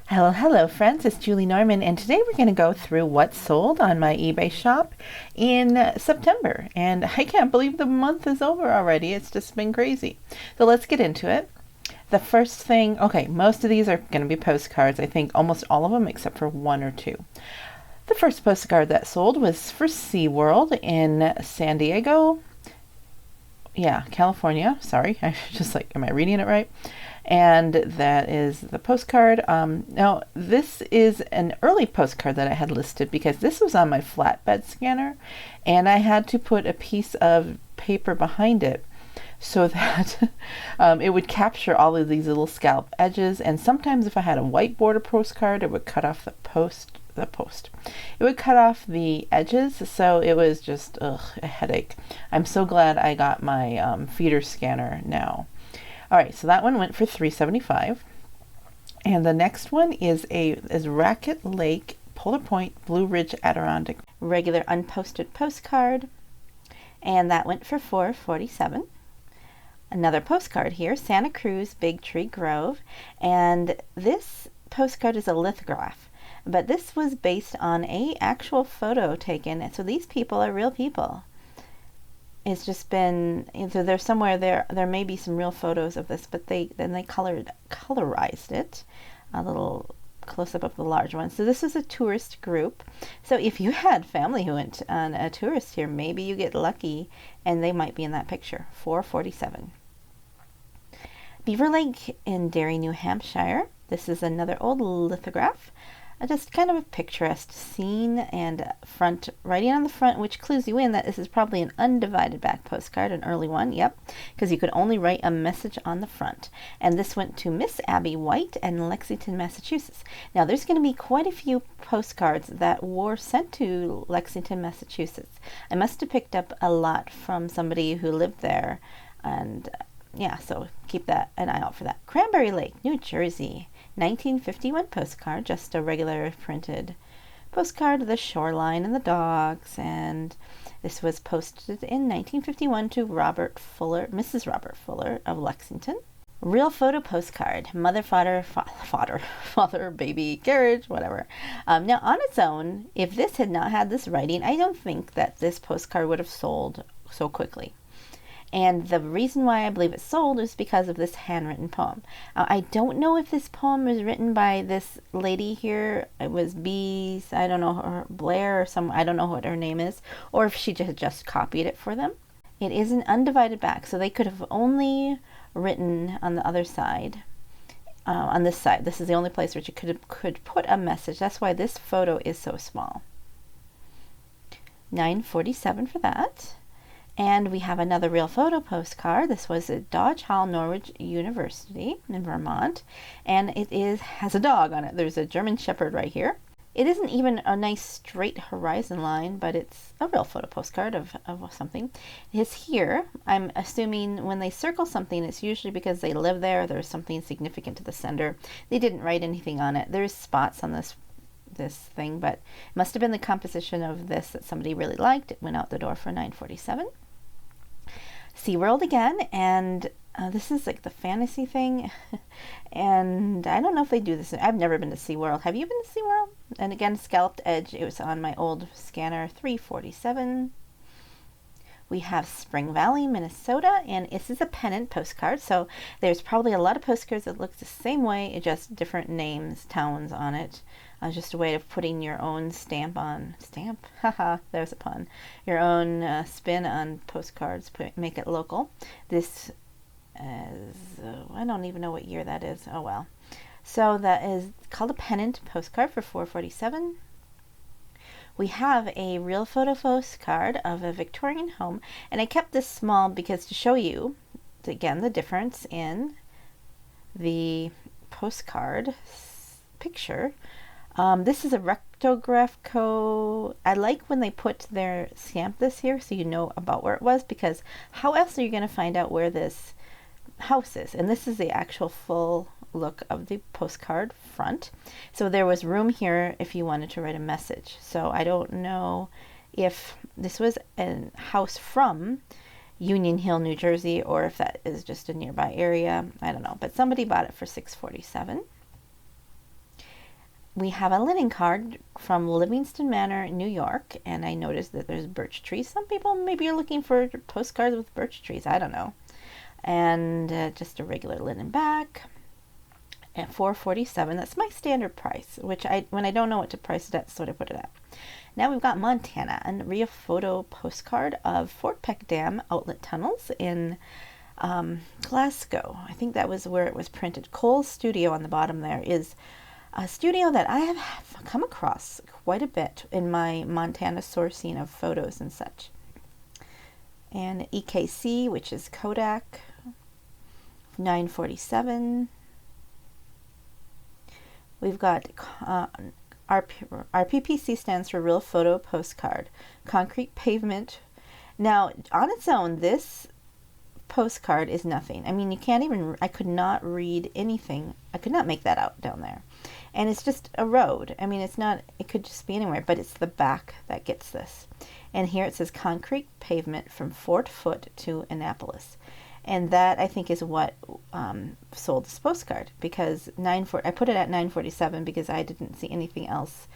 Hello, friends. It's Julie Norman, and today we're going to go through what sold on my eBay shop in September. And I can't believe the month is over already. It's just been crazy. So let's get into it. The first thing, okay, most of these are going to be postcards. I think almost all of them except for one or two. The first postcard that sold was for SeaWorld in San Diego. Yeah, California. Sorry, I just like, am I reading it right? And that is the postcard. Now, this is an early postcard that I had listed because this was on my flatbed scanner, and I had to put a piece of paper behind it so that it would capture all of these little scallop edges. And sometimes if I had a white border postcard, it would cut off It would cut off the edges, so it was just a headache. I'm so glad I got my feeder scanner now. All right, so that one went for $3.75, and the next one is Racket Lake Polar Point Blue Ridge Adirondack regular unposted postcard, and that went for $4.47. Another postcard here, Santa Cruz Big Tree Grove, and this postcard is a lithograph, but this was based on a actual photo taken, so these people are real people. It's just been, so there's somewhere there may be some real photos of this, but they colorized it, a little close-up of the large one. So this is a tourist group. So if you had family who went on a tourist here, maybe you get lucky and they might be in that picture. $4.47. Beaver Lake in Derry, New Hampshire. This is another old lithograph. Just kind of a picturesque scene, and front writing on the front, which clues you in that this is probably an undivided back postcard, an early one, yep, because you could only write a message on the front. And this went to Miss Abby White in Lexington, Massachusetts. Now, there's going to be quite a few postcards that were sent to Lexington, Massachusetts. I must have picked up a lot from somebody who lived there, and yeah, so keep an eye out for that. Cranberry Lake, New Jersey. 1951 postcard, just a regular printed postcard of the shoreline and the dogs, and this was posted in 1951 to Mrs. Robert Fuller of Lexington. Real photo postcard, mother, father, baby, carriage, whatever. Now, on its own, if this had not had this writing, I don't think that this postcard would have sold so quickly. And the reason why I believe it sold is because of this handwritten poem. I don't know if this poem was written by this lady here. It was I don't know, her Blair or I don't know what her name is, or if she just copied it for them. It is an undivided back, so they could have only written on the other side. On this side, this is the only place where you could put a message. That's why this photo is so small. $9.47 for that. And we have another real photo postcard. This was at Dodge Hall, Norwich University in Vermont. And it has a dog on it. There's a German Shepherd right here. It isn't even a nice straight horizon line, but it's a real photo postcard of something. It's here. I'm assuming when they circle something, it's usually because they live there. There's something significant to the sender. They didn't write anything on it. There's spots on this thing, but it must have been the composition of this that somebody really liked. It went out the door for $9.47. SeaWorld again, and this is like the fantasy thing, and I don't know if they do this. I've never been to SeaWorld. Have you been to SeaWorld? And again, scalloped edge. It was on my old scanner, $3.47. We have Spring Valley, Minnesota, and this is a pennant postcard, so there's probably a lot of postcards that look the same way, just different names, towns on it. Just a way of putting your own stamp, haha, there's a pun, your own spin on postcards, make it local. This is, I don't even know what year that is, oh well. So that is called a pennant postcard for $4.47. We have a real photo postcard of a Victorian home, and I kept this small because to show you, again, the difference in the postcard picture. This is a rectograph code. I like when they stamp this here so you know about where it was, because how else are you going to find out where this house is? And this is the actual full look of the postcard front. So there was room here if you wanted to write a message. So I don't know if this was a house from Union Hill, New Jersey, or if that is just a nearby area. I don't know, but somebody bought it for $6.47. We have a linen card from Livingston Manor, New York, and I noticed that there's birch trees. Some people maybe are looking for postcards with birch trees. I don't know. And just a regular linen back at $4.47. That's my standard price, which when I don't know what to price it at, that's what I put it at. Now we've got Montana, a Rehoboth postcard of Fort Peck Dam outlet tunnels in Glasgow. I think that was where it was printed. Cole's Studio on the bottom there is a studio that I have come across quite a bit in my Montana sourcing of photos and such. And EKC, which is Kodak, $9.47. We've got RPPC stands for Real Photo Postcard, concrete pavement. Now, on its own, this postcard is nothing. I mean, I could not read anything. I could not make that out down there. And it's just a road. I mean, it could just be anywhere, but it's the back that gets this. And here it says concrete pavement from Fort Foote to Annapolis. And that, I think, is what sold this postcard, because I put it at $9.47 because I didn't see anything else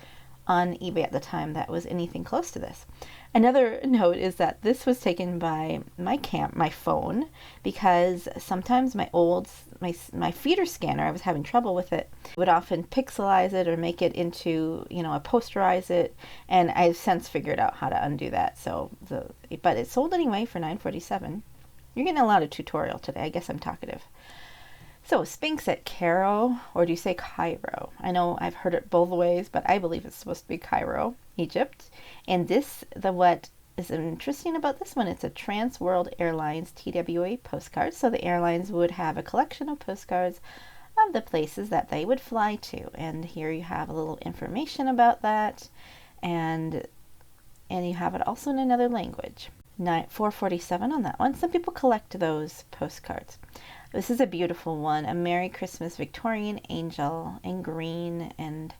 on eBay at the time that was anything close to this. Another note is that this was taken by my phone, because sometimes my feeder scanner, I was having trouble with it, would often pixelize it or make it into, posterize it, and I've since figured out how to undo that. But it sold anyway for $9.47. You're getting a lot of tutorial today. I guess I'm talkative. So, Sphinx at Cairo, or do you say Cairo? I know I've heard it both ways, but I believe it's supposed to be Cairo, Egypt. And what is interesting about this one, it's a Trans World Airlines TWA postcard. So the airlines would have a collection of postcards of the places that they would fly to. And here you have a little information about that. And you have it also in another language. $4.47 on that one. Some people collect those postcards. This is a beautiful one, a Merry Christmas Victorian angel in green, and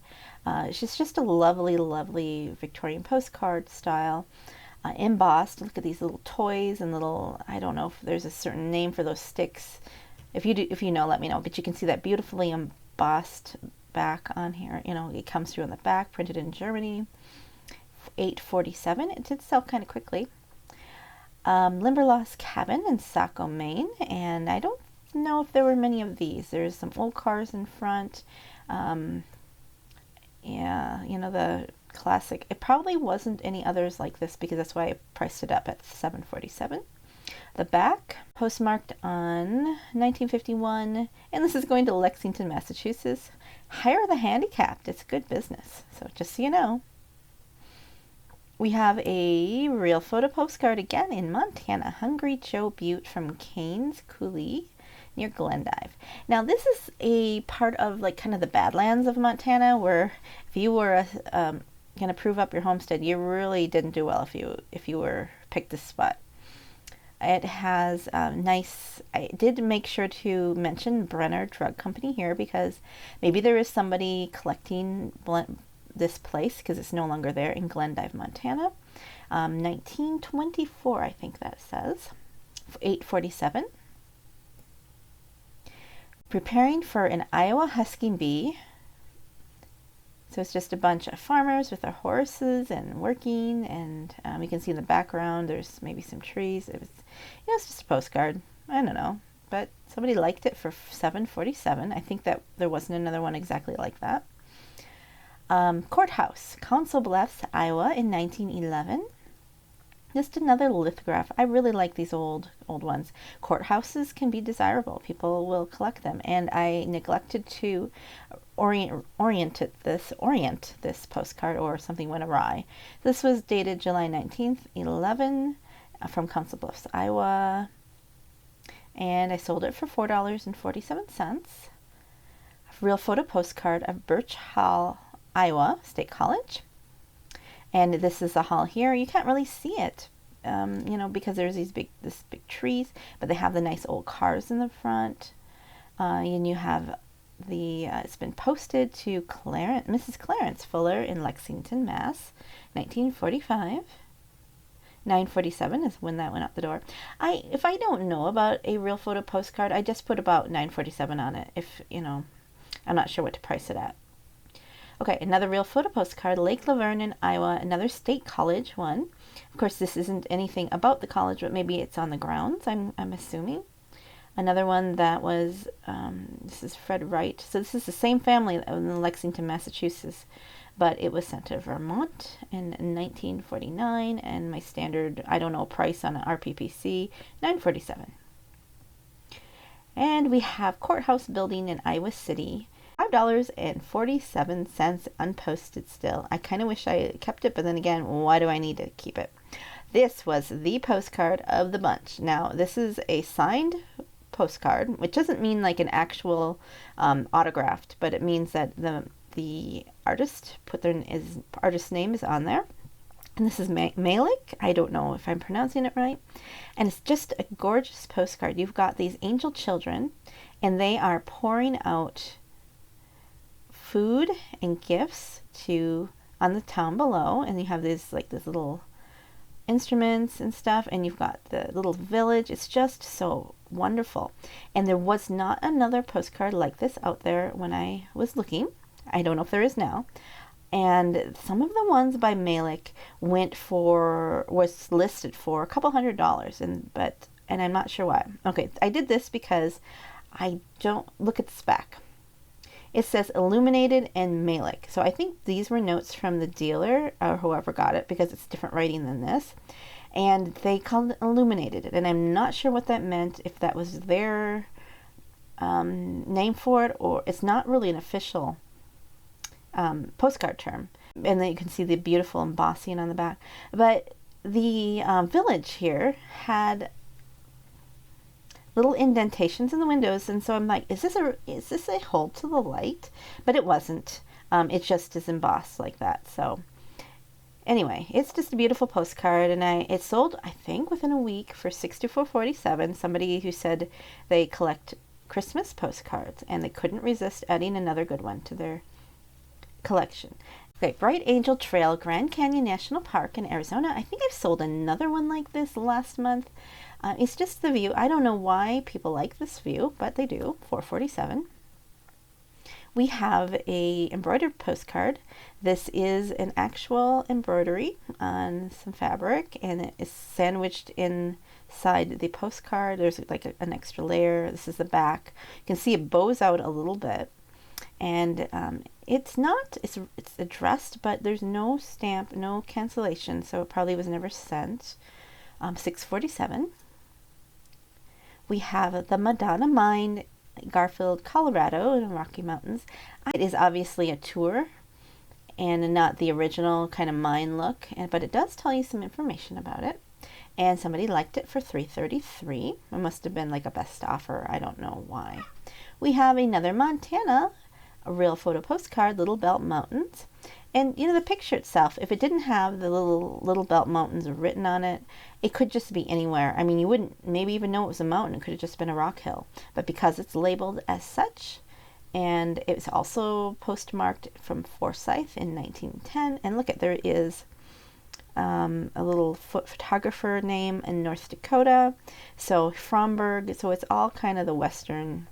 it's just a lovely, lovely Victorian postcard style, embossed. Look at these little toys and I don't know if there's a certain name for those sticks. If you know, let me know. But you can see that beautifully embossed back on here. It comes through on the back, printed in Germany. $8.47. It did sell kind of quickly. Limberlost Cabin in Saco, Maine, and I don't know if there were many of these. There's some old cars in front. The classic. It probably wasn't any others like this, because that's why I priced it up at $7.47. The back, postmarked on 1951, and this is going to Lexington, Massachusetts. Hire the handicapped. It's good business. So just so you know. We have a Real Photo postcard again in Montana. Hungry Joe Butte from Kane's Coulee near Glendive. Now this is a part of kind of the Badlands of Montana, where if you were going to prove up your homestead, you really didn't do well if you were picked this spot. It has I did make sure to mention Brenner Drug Company here, because maybe there is somebody collecting this place, because it's no longer there, in Glendive, Montana. 1924, I think that says. $8.47. Preparing for an Iowa husking bee. So it's just a bunch of farmers with their horses and working, and you can see in the background there's maybe some trees. It's just a postcard. I don't know, but somebody liked it for $7.47. I think that there wasn't another one exactly like that. Courthouse, Council Bluffs, Iowa in 1911. Just another lithograph. I really like these old ones. Courthouses can be desirable. People will collect them. And I neglected to orient this postcard, or something went awry. This was dated July 19th, 11, from Council Bluffs, Iowa. And I sold it for $4.47. Real Photo postcard of Birch Hall, Iowa State College. And this is a hall here. You can't really see it, because there's these big trees, but they have the nice old cars in the front. And you have it's been posted to Mrs. Clarence Fuller in Lexington, Mass, 1945. $9.47 is when that went out the door. If I don't know about a Real Photo postcard, I just put about $9.47 on it. I'm not sure what to price it at. Okay, another real photo postcard, Lake Laverne in Iowa, another state college one. Of course, this isn't anything about the college, but maybe it's on the grounds, I'm assuming. Another one that was, this is Fred Wright. So this is the same family that was in Lexington, Massachusetts, but it was sent to Vermont in 1949, and my standard, I don't know, price on an RPPC, $9.47. And we have Courthouse Building in Iowa City, $5.47 unposted still. I kind of wish I kept it, but then again, why do I need to keep it? This was the postcard of the bunch. Now, this is a signed postcard, which doesn't mean like an actual autographed, but it means that the artist put artist's name is on there. And this is Malik. I don't know if I'm pronouncing it right. And it's just a gorgeous postcard. You've got these angel children, and they are pouring out food and gifts on the town below. And you have these little instruments and stuff, and you've got the little village. It's just so wonderful. And there was not another postcard like this out there when I was looking. I don't know if there is now. And some of the ones by Malik was listed for a couple $100, and I'm not sure why. Okay, I did this because I don't look at the spec. It says illuminated and Malik. So I think these were notes from the dealer or whoever got it, because it's different writing than this. And they called it illuminated. And I'm not sure what that meant, if that was their name for it, or it's not really an official postcard term. And then you can see the beautiful embossing on the back. But the village here had little indentations in the windows, and so I'm like, is this a hold to the light? But it wasn't. It just is embossed like that. So anyway, it's just a beautiful postcard, and it sold, I think, within a week for $64.47. Somebody who said they collect Christmas postcards, and they couldn't resist adding another good one to their collection. Okay, Bright Angel Trail, Grand Canyon National Park in Arizona. I think I've sold another one like this last month. It's just the view. I don't know why people like this view, but they do. $4.47. We have a embroidered postcard. This is an actual embroidery on some fabric, and it is sandwiched inside the postcard. There's like an extra layer. This is the back. You can see it bows out a little bit, and it's addressed, but there's no stamp, no cancellation, so it probably was never sent. $6.47. We have the Madonna Mine, Garfield, Colorado, in the Rocky Mountains. It is obviously a tour and not the original kind of mine look, but it does tell you some information about it. And somebody liked it for $3.33. It must have been like a best offer. I don't know why. We have another Montana, a real photo postcard, Little Belt Mountains. And the picture itself, if it didn't have the Little Belt Mountains written on it, it could just be anywhere. I mean, you wouldn't maybe even know it was a mountain. It could have just been a rock hill. But because it's labeled as such, and it was also postmarked from Forsyth in 1910, and look at, there is a little photographer name in North Dakota, so Fromberg, so it's all kind of the Western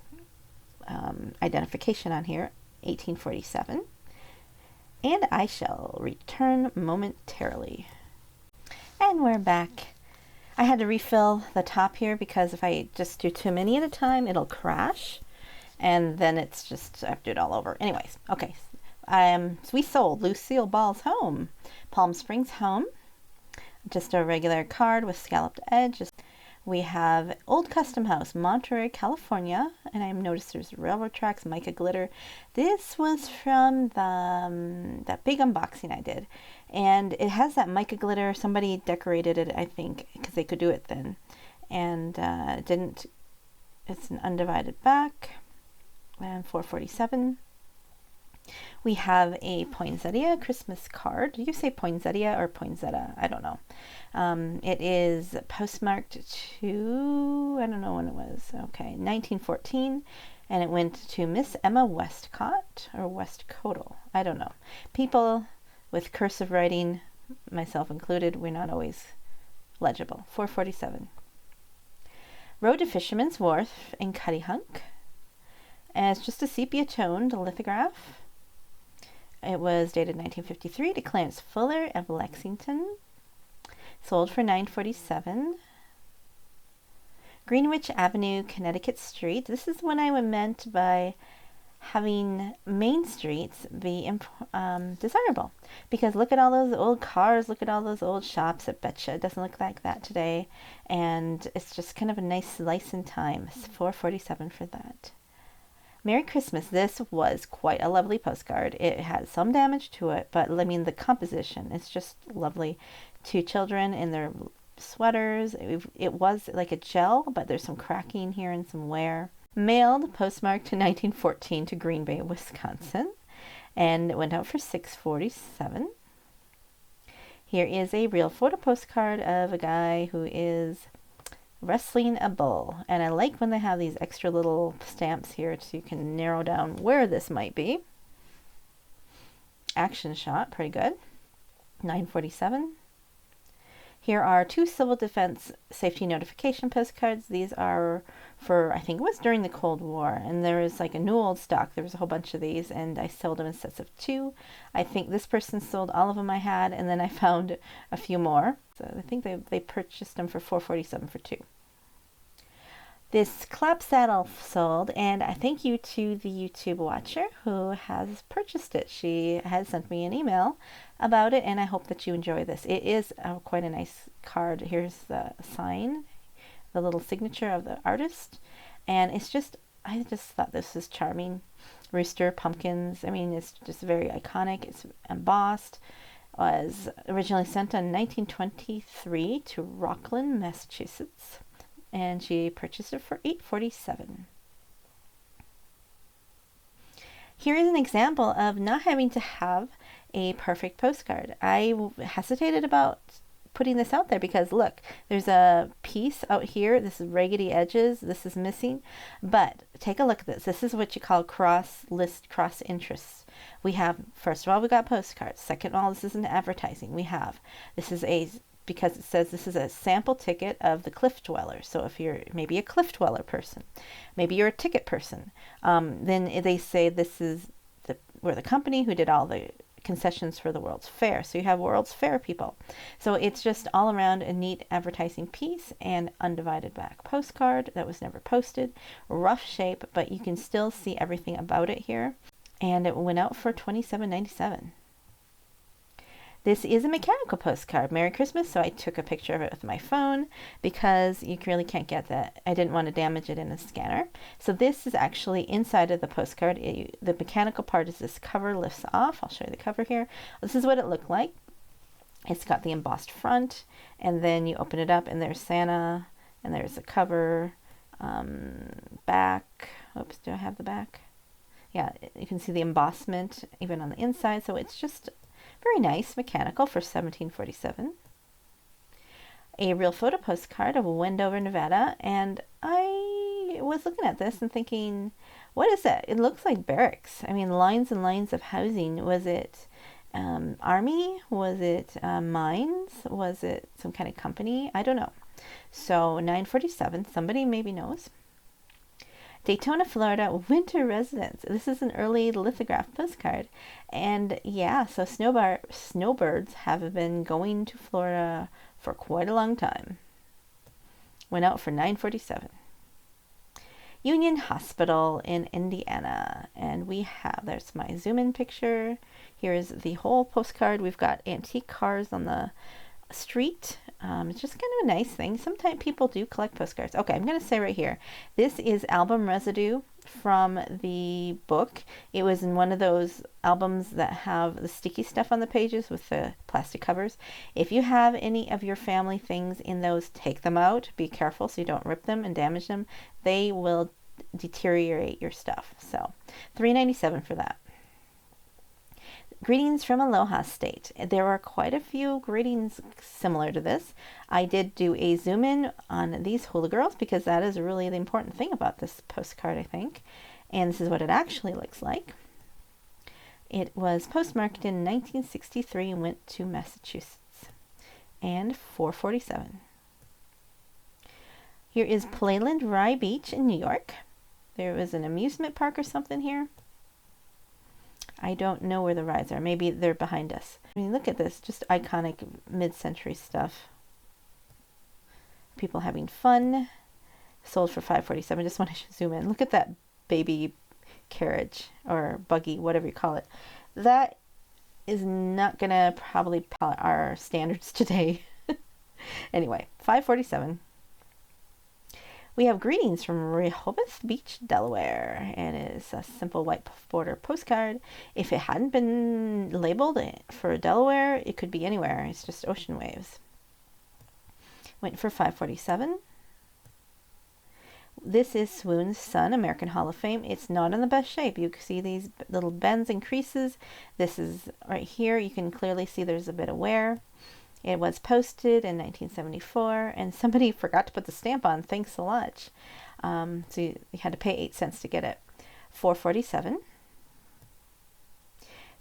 identification on here, 1847. And I shall return momentarily. And we're back. I had to refill the top here because if I just do too many at a time, it'll crash. And then it's just, I have to do it all over. Anyways, okay. So we sold Lucille Ball's home. Palm Springs home. Just a regular card with scalloped edges. We have Old Custom House, Monterey, California, and I noticed there's railroad tracks, mica glitter. This was from that big unboxing I did, and it has that mica glitter. Somebody decorated it, I think, because they could do it then, and it didn't. It's an undivided back, and $4.47. We have a Poinsettia Christmas card. Do you say Poinsettia or Poinsettia? I don't know. It is postmarked to, I don't know when it was. Okay, 1914. And it went to Miss Emma Westcott or Westcoatle. I don't know. People with cursive writing, myself included, we're not always legible. $4.47. Road to Fisherman's Wharf in Cuttyhunk. And it's just a sepia-toned lithograph. It was dated 1953 to Clarence Fuller of Lexington. Sold for $9.47. Greenwich Avenue, Connecticut Street. This is what I meant by having main streets be desirable, because look at all those old cars, look at all those old shops. I betcha it doesn't look like that today, and it's just kind of a nice slice in time. It's $4.47 for that. Merry Christmas. This was quite a lovely postcard. It had some damage to it, but I mean the composition, it's just lovely. Two children in their sweaters. It was like a gel, but there's some cracking here and some wear. Mailed, postmarked to 1914 to Green Bay, Wisconsin, and it went out for $6.47. Here is a real photo postcard of a guy who is wrestling a bull, and I like when they have these extra little stamps here so you can narrow down where this might be. Action shot, pretty good. $9.47. Here are two civil defense safety notification postcards. These are for, I think it was during the Cold War, and there was like a new old stock. There was a whole bunch of these, and I sold them in sets of 2. I think this person sold all of them I had, and then I found a few more. So I think they purchased them for $4.47 for 2. This clap saddle sold, and I thank you to the YouTube watcher who has purchased it. She has sent me an email about it, and I hope that you enjoy this. It is quite a nice card. Here's the sign, the little signature of the artist, and it's just, I just thought this was charming. Rooster, pumpkins, I mean, it's just very iconic. It's embossed. Was originally sent in 1923 to Rockland, Massachusetts, and she purchased it for $8.47. Here is an example of not having to have a perfect postcard. I hesitated about putting this out there because look, there's a piece out here. This is raggedy edges. This is missing. But take a look at this. This is what you call cross list, cross interests. We have, first of all, we got postcards. Second of all, this isn't advertising. This is because it says this is a sample ticket of the Cliff Dweller. So if you're maybe a Cliff Dweller person, maybe you're a ticket person, then they say this is we're the company who did all the concessions for the World's Fair. So you have World's Fair people. So it's just all around a neat advertising piece, and undivided back postcard that was never posted. Rough shape, but you can still see everything about it here. And it went out for $27.97. This is a mechanical postcard. Merry Christmas. So I took a picture of it with my phone because you really can't get that. I didn't want to damage it in a scanner. So this is actually inside of the postcard. The mechanical part is this cover lifts off. I'll show you the cover here. This is what it looked like. It's got the embossed front, and then you open it up and there's Santa, and there's the cover, back. Oops, do I have the back? Yeah, you can see the embossment even on the inside. So it's just very nice, mechanical, for $17.47. A real photo postcard of Wendover, Nevada, and I was looking at this and thinking, what is that? It looks like barracks. I mean, lines and lines of housing. Was it army? Was it mines? Was it some kind of company? I don't know. So $9.47. Somebody maybe knows. Daytona, Florida, winter residence. This is an early lithograph postcard. And yeah, so snowbirds have been going to Florida for quite a long time. Went out for $9.47. Union Hospital in Indiana. And we have, there's my zoom in picture. Here's the whole postcard. We've got antique cars on the street. It's just kind of a nice thing. Sometimes people do collect postcards. Okay, I'm going to say right here, this is album residue from the book. It was in one of those albums that have the sticky stuff on the pages with the plastic covers. If you have any of your family things in those, take them out. Be careful so you don't rip them and damage them. They will deteriorate your stuff. So $3.97 for that. Greetings from Aloha State. There are quite a few greetings similar to this. I did do a zoom in on these hula girls because that is really the important thing about this postcard, I think. And this is what it actually looks like. It was postmarked in 1963 and went to Massachusetts. And $4.47. Here is Playland Rye Beach in New York. There was an amusement park or something here. I don't know where the rides are. Maybe they're behind us. I mean, look at this. Just iconic mid-century stuff. People having fun. Sold for $5.47. Just want to zoom in. Look at that baby carriage or buggy, whatever you call it. That is not going to probably pallet our standards today. Anyway, $5.47. We have greetings from Rehoboth Beach, Delaware, and it is a simple white border postcard. If it hadn't been labeled for Delaware, it could be anywhere. It's just ocean waves. Went for $5.47. This is Swoon's Son, American Hall of Fame. It's not in the best shape. You can see these little bends and creases. This is right here. You can clearly see there's a bit of wear. It was posted in 1974, and somebody forgot to put the stamp on. Thanks so much. So you had to pay 8 cents to get it. $4.47.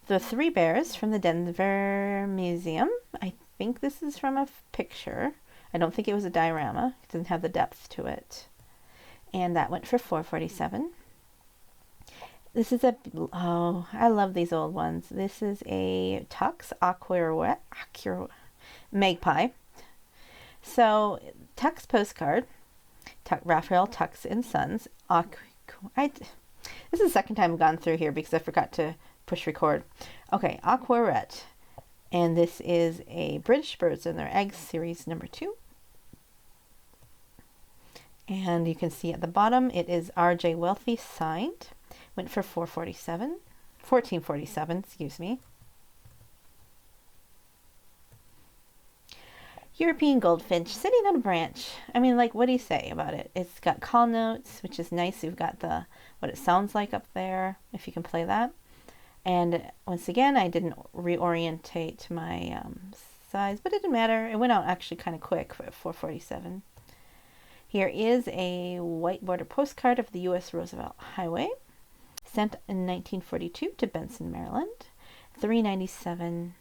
The Three Bears from the Denver Museum. I think this is from a picture. I don't think it was a diorama. It doesn't have the depth to it. And that went for $4.47. This is I love these old ones. This is a Tux Magpie. So, Tux postcard, Raphael Tux and Sons. This is the second time I've gone through here because I forgot to push record. Okay, Aquarette. And this is a British Birds and Their Eggs series number 2. And you can see at the bottom, it is R.J. Wealthy signed. Went for $14.47, excuse me. European goldfinch sitting on a branch. I mean, like, what do you say about it? It's got call notes, which is nice. You've got what it sounds like up there, if you can play that. And once again, I didn't reorientate my size, but it didn't matter. It went out actually kind of quick for $4.47. Here is a white border postcard of the U.S. Roosevelt Highway, sent in 1942 to Benson, Maryland. $3.97.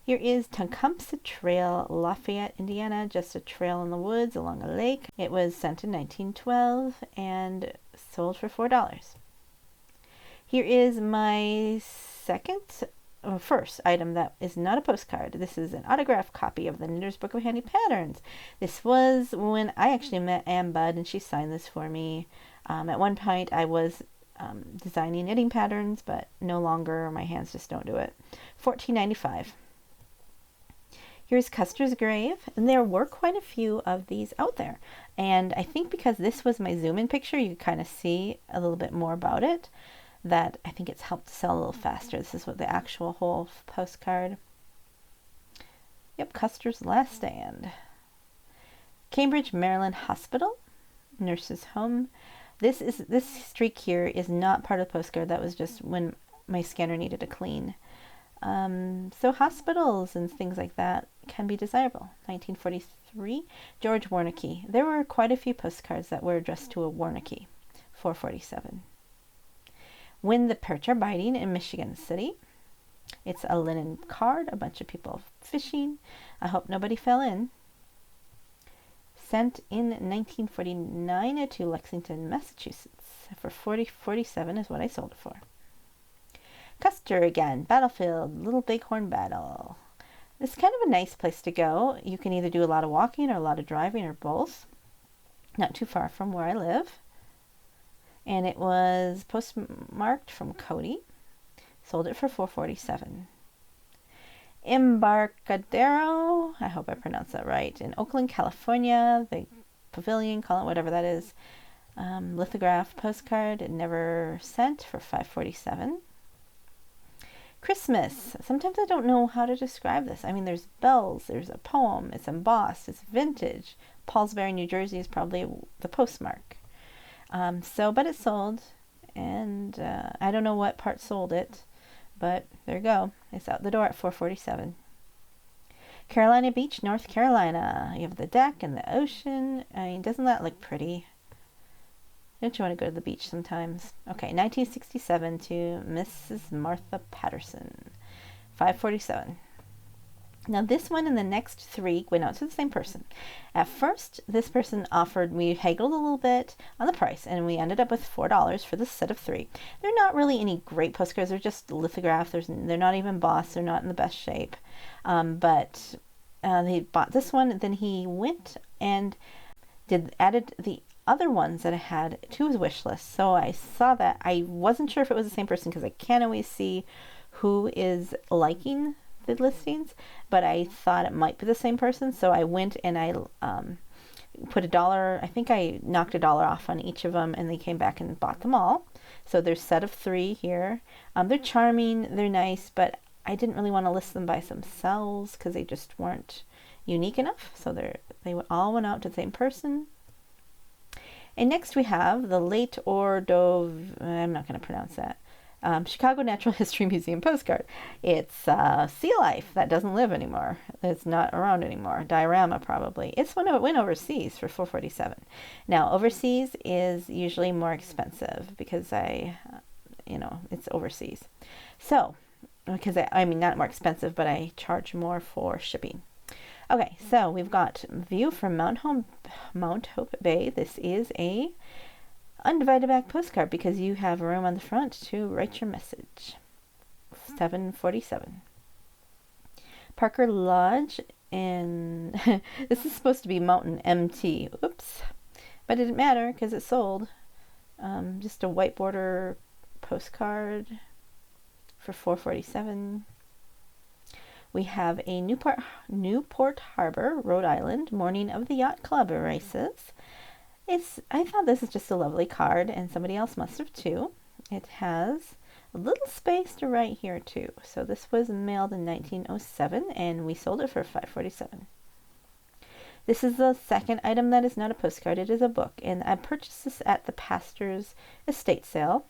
Here is Tecumseh Trail, Lafayette, Indiana, just a trail in the woods along a lake. It was sent in 1912 and sold for $4. Here is my first item that is not a postcard. This is an autographed copy of the Knitter's Book of Handy Patterns. This was when I actually met Ann Budd, and she signed this for me. At one point, I was designing knitting patterns, but no longer. My hands just don't do it. $14.95. Here's Custer's Grave, and there were quite a few of these out there. And I think because this was my zoom-in picture, you kind of see a little bit more about it, that I think it's helped sell a little faster. This is what the actual whole postcard. Yep, Custer's Last Stand. Cambridge, Maryland Hospital, Nurse's Home. This streak here is not part of the postcard. That was just when my scanner needed a clean. So hospitals and things like that can be desirable. 1943, George Warneke. There were quite a few postcards that were addressed to a Warneke. $4.47. When the Perch Are Biting in Michigan City. It's a linen card, a bunch of people fishing. I hope nobody fell in. Sent in 1949 to Lexington, Massachusetts. For $40.47 is what I sold it for. Custer again, Battlefield, Little Bighorn Battle. It's kind of a nice place to go. You can either do a lot of walking or a lot of driving or both. Not too far from where I live. And it was postmarked from Cody. Sold it for $4.47. Embarcadero, I hope I pronounced that right, in Oakland, California. The pavilion, call it whatever that is. Lithograph postcard, it never sent, for $5.47. Christmas. Sometimes I don't know how to describe this. I mean, there's bells, there's a poem, it's embossed, it's vintage. Paulsbury, New Jersey is probably the postmark. But it sold, and I don't know what part sold it, but there you go. It's out the door at $4.47. Carolina Beach, North Carolina. You have the deck and the ocean. I mean, doesn't that look pretty? Don't you want to go to the beach sometimes? Okay, 1967 to Mrs. Martha Patterson. $5.47. Now this one and the next 3 went out to the same person. At first, this person offered, we haggled a little bit on the price, and we ended up with $4 for this set of 3. They're not really any great postcards. They're just lithographs. They're not even embossed. They're not in the best shape. But he bought this one. Then he went and added the other ones that I had to his wish list. So I saw that. I wasn't sure if it was the same person because I can't always see who is liking the listings, but I thought it might be the same person. So I went and I put $1. I think I knocked $1 off on each of them, and they came back and bought them all. So there's a set of 3 here. They're charming. They're nice, but I didn't really want to list them by themselves because they just weren't unique enough. So they all went out to the same person. And next we have the late Ordov, I'm not going to pronounce that, Chicago Natural History Museum postcard. It's sea life that doesn't live anymore. It's not around anymore. Diorama probably. It's when it went overseas for $4.47. Now overseas is usually more expensive because it's overseas. So because I mean not more expensive, but I charge more for shipping. Okay, so we've got view from Mount Hope Bay. This is a undivided back postcard because you have room on the front to write your message. $7.47. Parker Lodge, and this is supposed to be Mountain MT. Oops, but it didn't matter because it sold. Just a white border postcard for $4.47. We have a Newport Harbor, Rhode Island, morning of the yacht club races. I thought this is just a lovely card, and somebody else must have too. It has a little space to write here too. So this was mailed in 1907, and we sold it for $5.47. This is the second item that is not a postcard. It is a book, and I purchased this at the pastor's estate sale.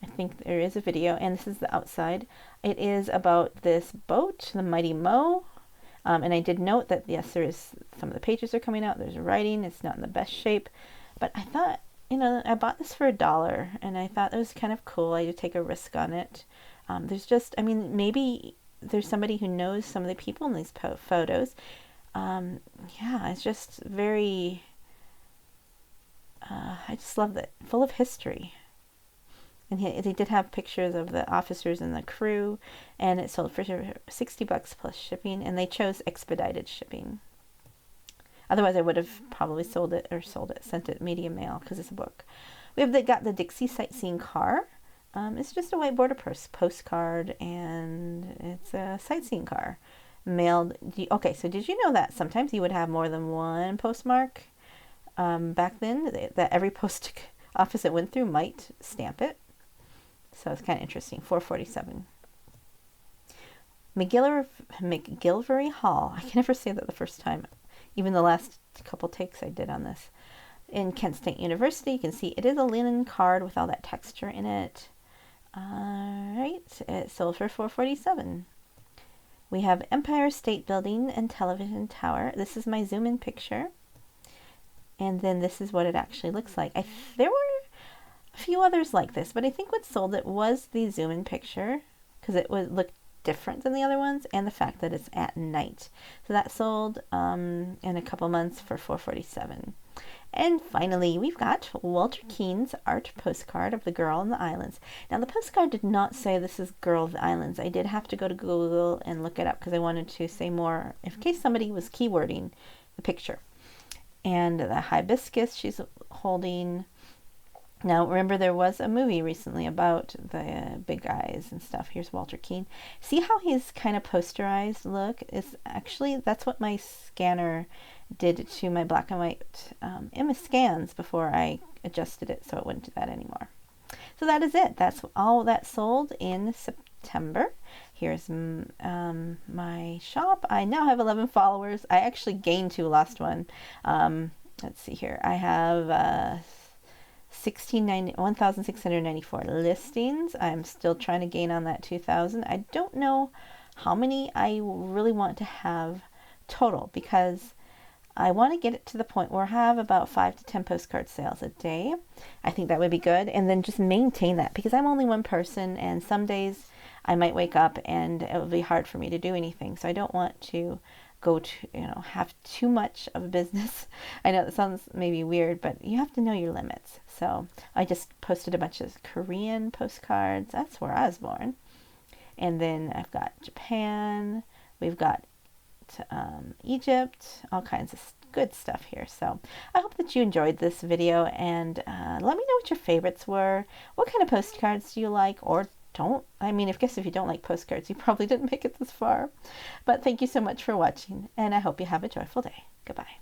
I think there is a video, and this is the outside. It is about this boat, the Mighty Mo. And I did note that, yes, there is some of the pages are coming out. There's writing. It's not in the best shape. But I thought, I bought this for $1, and I thought it was kind of cool. I did take a risk on it. Maybe there's somebody who knows some of the people in these photos. It's just very, I just love it. Full of history. And they did have pictures of the officers and the crew, and it sold for $60 plus shipping, and they chose expedited shipping. Otherwise, I would have probably sent it medium mail because it's a book. Got the Dixie sightseeing car. It's just a white border postcard, and it's a sightseeing car. Mailed. Okay, so did you know that sometimes you would have more than one postmark? Back then, that every post office it went through might stamp it. So it's kind of interesting. $4.47. McGilvery Hall. I can never say that the first time. Even the last couple takes I did on this. In Kent State University, you can see it is a linen card with all that texture in it. Alright, it sold for $4.47. We have Empire State Building and Television Tower. This is my zoom-in picture. And then this is what it actually looks like. There were a few others like this, but I think what sold it was the zoom-in picture because it would look different than the other ones, and the fact that it's at night. So that sold in a couple months for $4.47. And finally, we've got Walter Keane's art postcard of the Girl in the Islands. Now, the postcard did not say this is Girl of the Islands. I did have to go to Google and look it up because I wanted to say more in case somebody was keywording the picture. And the hibiscus she's holding. Now, remember, there was a movie recently about the big eyes and stuff. Here's Walter Keane. See how he's kind of posterized look? That's what my scanner did to my black and white image scans before I adjusted it so it wouldn't do that anymore. So that is it. That's all that sold in September. Here's my shop. I now have 11 followers. I actually gained 2, lost 1. Let's see here. I have 1,694 listings. I'm still trying to gain on that 2,000. I don't know how many I really want to have total because I want to get it to the point where I have about 5 to 10 postcard sales a day. I think that would be good, and then just maintain that because I'm only one person, and some days I might wake up and it will be hard for me to do anything. So I don't want to go to, have too much of a business. I know that sounds maybe weird, but you have to know your limits. So I just posted a bunch of Korean postcards. That's where I was born. And then I've got Japan. We've got Egypt, all kinds of good stuff here. So I hope that you enjoyed this video, and let me know what your favorites were. What kind of postcards do you like or don't? I mean, I guess if you don't like postcards, you probably didn't make it this far. But thank you so much for watching, and I hope you have a joyful day. Goodbye.